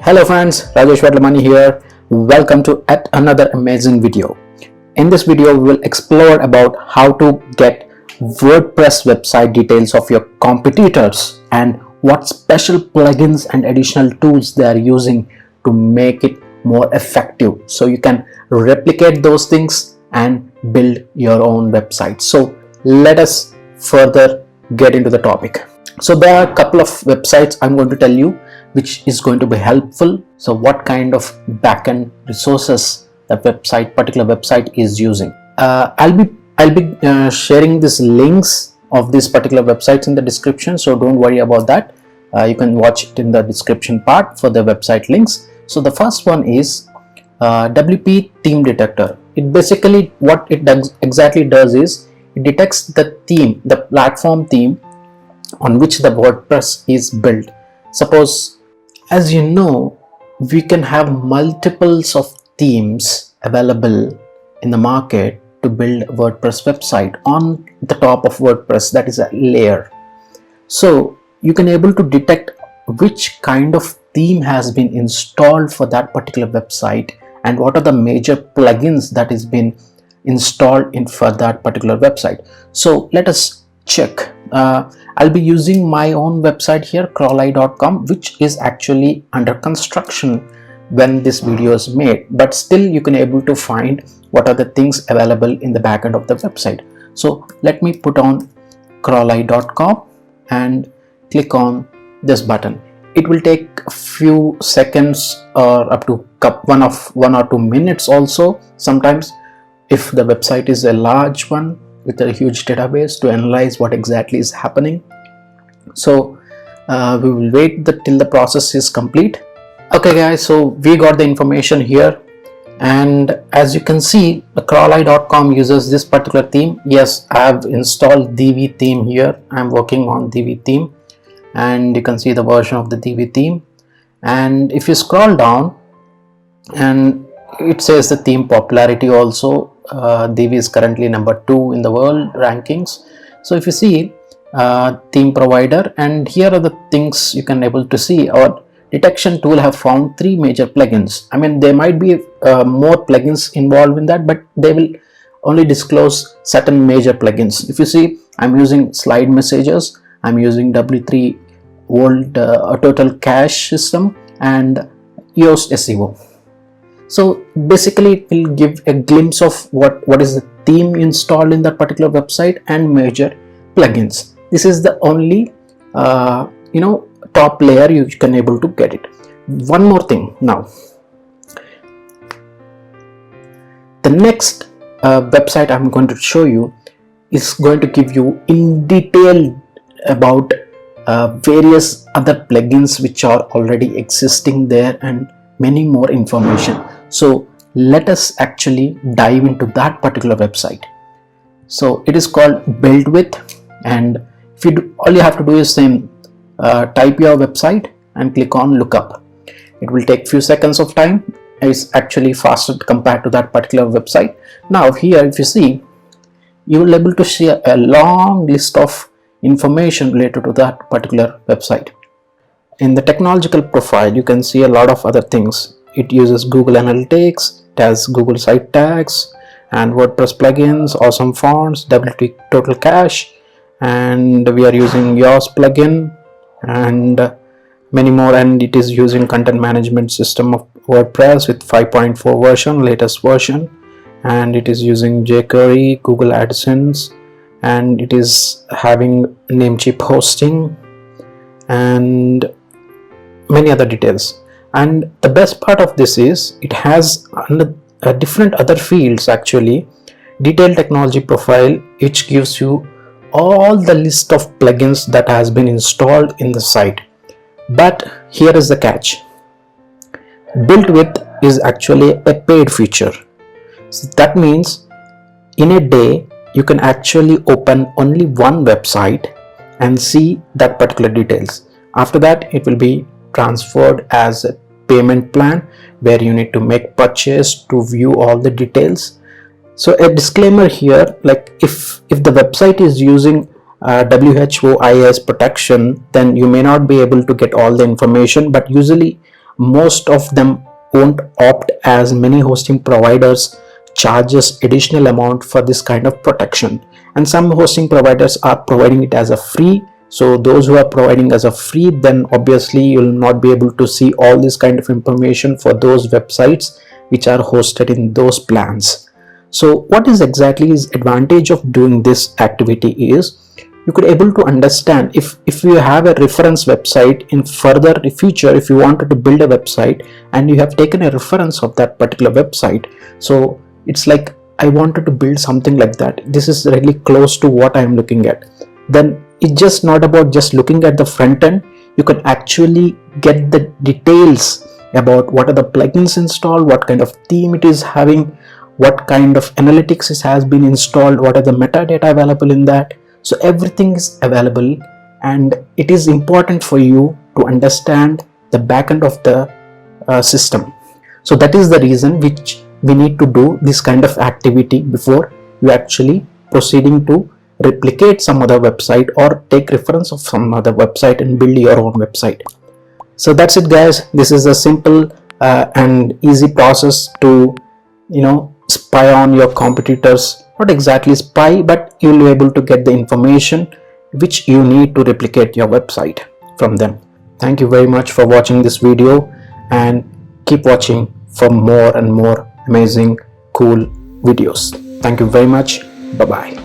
Hello friends, Rajesh Wadlamani here. Welcome to yet another amazing video. In this video, we will explore about how to get WordPress website details of your competitors and what special plugins and additional tools they are using to make it more effective. So you can replicate those things and build your own website. So let us further get into the topic. So there are a couple of websites I'm going to tell you which is going to be helpful. So what kind of backend resources that particular website is using. I'll be sharing these links of these particular websites in the description, so don't worry about that. You can watch it in the description part for the website links. So the first one is WP Theme Detector. It basically what it exactly does is it detects the theme, the platform theme on which the WordPress is built. Suppose, as you know, we can have multiples of themes available in the market to build a WordPress website on the top of WordPress, that is a layer. So you can able to detect which kind of theme has been installed for that particular website and what are the major plugins that is been installed in for that particular website. So let us check. I'll be using my own website here, crawleye.com, which is actually under construction when this video is made, but still you can able to find what are the things available in the backend of the website. So let me put on crawleye.com and click on this button. It will take a few seconds or up to 1 or 2 minutes also sometimes if the website is a large one with a huge database to analyze what exactly is happening. So we will wait till the process is complete. Okay guys, so we got the information here, and as you can see, the crawleye.com uses this particular theme. Yes, I have installed DV theme here. I'm working on DV theme, and you can see the version of the DV theme. And if you scroll down, and it says the theme popularity also. DV is currently number 2 in the world rankings. So if you see theme provider, and here are the things you can able to see. Our detection tool have found 3 major plugins. I mean, there might be more plugins involved in that, but they will only disclose certain major plugins. If you see, I'm using slide messages, I'm using W3 Volt total cache system and Yoast SEO. So basically it will give a glimpse of what is the theme installed in that particular website and major plugins. This is the only top layer you can able to get it. One more thing now. The next website I'm going to show you is going to give you in detail about various other plugins which are already existing there and many more information. So let us actually dive into that particular website. So it is called Build With, and if you do, all you have to do is then type your website and click on lookup. It will take few seconds of time. It's actually faster compared to that particular website. Now here, if you see, you will be able to see a long list of information related to that particular website. In the technological profile, you can see a lot of other things. It uses Google Analytics, it has Google Site Tags and WordPress plugins, awesome fonts, W3 total cache, and we are using Yoast plugin and many more, and it is using content management system of WordPress with 5.4 version, latest version, and it is using jQuery, Google AdSense, and it is having Namecheap hosting and many other details. And the best part of this is it has different other fields, actually detailed technology profile, which gives you all the list of plugins that has been installed in the site. But here is the catch. Built With is actually a paid feature. So that means in a day you can actually open only one website and see that particular details. After that, it will be transferred as a payment plan where you need to make purchase to view all the details. So a disclaimer here, like if the website is using WHO IIS protection, then you may not be able to get all the information, but usually most of them won't opt, as many hosting providers charges additional amount for this kind of protection, and some hosting providers are providing it as a free. So those who are providing as a free, then obviously you will not be able to see all this kind of information for those websites which are hosted in those plans. So what is exactly is advantage of doing this activity is you could able to understand if you have a reference website in further future, if you wanted to build a website and you have taken a reference of that particular website. So it's like, I wanted to build something like that, this is really close to what I am looking at, then it's just not about just looking at the front end. You can actually get the details about what are the plugins installed, what kind of theme it is having, what kind of analytics it has been installed, what are the metadata available in that. So everything is available, and it is important for you to understand the backend of the system. So that is the reason which we need to do this kind of activity before you actually proceeding to replicate some other website or take reference of some other website and build your own website. So that's it, guys. This is a simple and easy process to spy on your competitors. Not exactly spy, but you'll be able to get the information which you need to replicate your website from them. Thank you very much for watching this video, and keep watching for more and more amazing cool videos. Thank you very much. Bye bye.